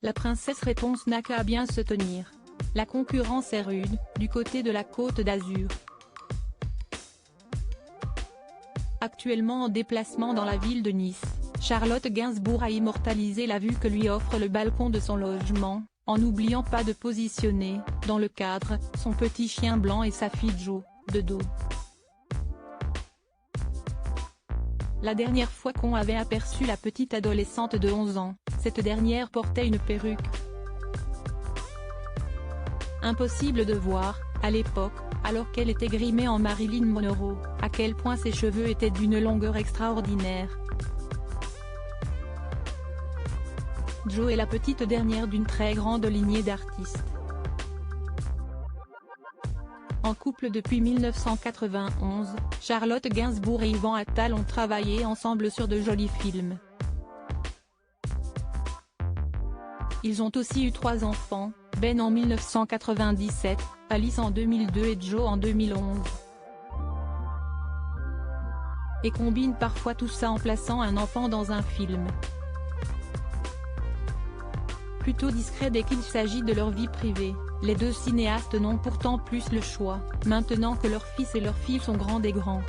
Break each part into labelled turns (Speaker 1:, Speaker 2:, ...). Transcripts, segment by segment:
Speaker 1: La princesse réponse n'a qu'à bien se tenir. La concurrence est rude, du côté de la Côte d'Azur. Actuellement en déplacement dans la ville de Nice, Charlotte Gainsbourg a immortalisé la vue que lui offre le balcon de son logement, en n'oubliant pas de positionner, dans le cadre, son petit chien blanc et sa fille Jo, de dos. La dernière fois qu'on avait aperçu la petite adolescente de 11 ans, cette dernière portait une perruque. Impossible de voir, à l'époque, alors qu'elle était grimée en Marilyn Monroe, à quel point ses cheveux étaient d'une longueur extraordinaire. Jo est la petite dernière d'une très grande lignée d'artistes. En couple depuis 1991, Charlotte Gainsbourg et Yvan Attal ont travaillé ensemble sur de jolis films. Ils ont aussi eu 3 enfants, Ben en 1997, Alice en 2002 et Jo en 2011. Et combinent parfois tout ça en plaçant un enfant dans un film. Plutôt discret dès qu'il s'agit de leur vie privée, les deux cinéastes n'ont pourtant plus le choix, maintenant que leurs fils et leurs filles sont grands et grands.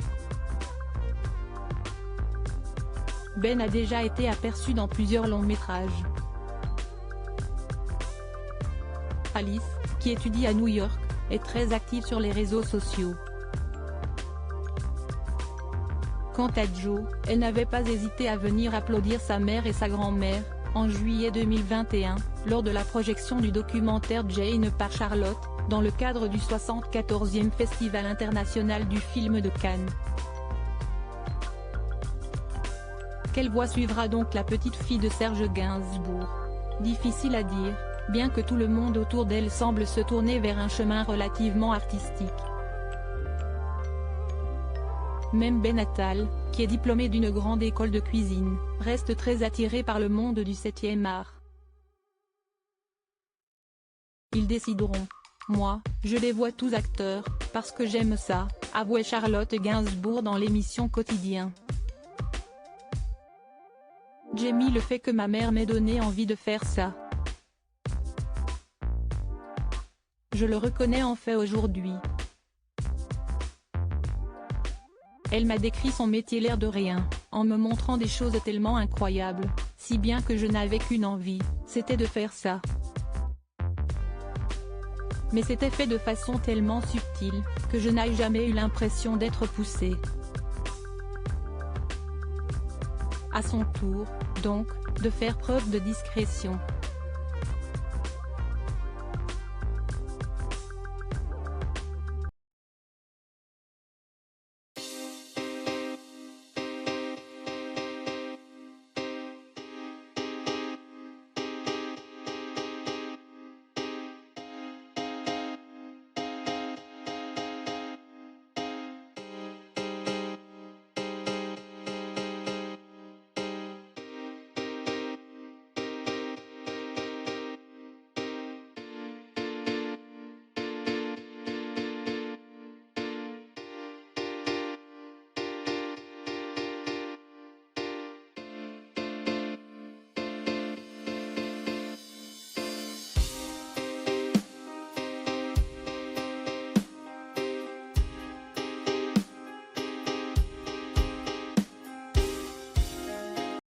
Speaker 1: Ben a déjà été aperçu dans plusieurs longs métrages. Alice, qui étudie à New York, est très active sur les réseaux sociaux. Quant à Jo, elle n'avait pas hésité à venir applaudir sa mère et sa grand-mère, en juillet 2021, lors de la projection du documentaire Jane par Charlotte, dans le cadre du 74e Festival international du film de Cannes. Quelle voie suivra donc la petite fille de Serge Gainsbourg? Difficile à dire, bien que tout le monde autour d'elle semble se tourner vers un chemin relativement artistique. Même Ben Attal, qui est diplômé d'une grande école de cuisine, reste très attiré par le monde du 7e art. Ils décideront. Moi, je les vois tous acteurs, parce que j'aime ça, avouait Charlotte Gainsbourg dans l'émission Quotidien. J'ai mis le fait que ma mère m'ait donné envie de faire ça. Je le reconnais en fait aujourd'hui. Elle m'a décrit son métier l'air de rien, en me montrant des choses tellement incroyables, si bien que je n'avais qu'une envie, c'était de faire ça. Mais c'était fait de façon tellement subtile, que je n'ai jamais eu l'impression d'être poussée. À son tour, donc, de faire preuve de discrétion.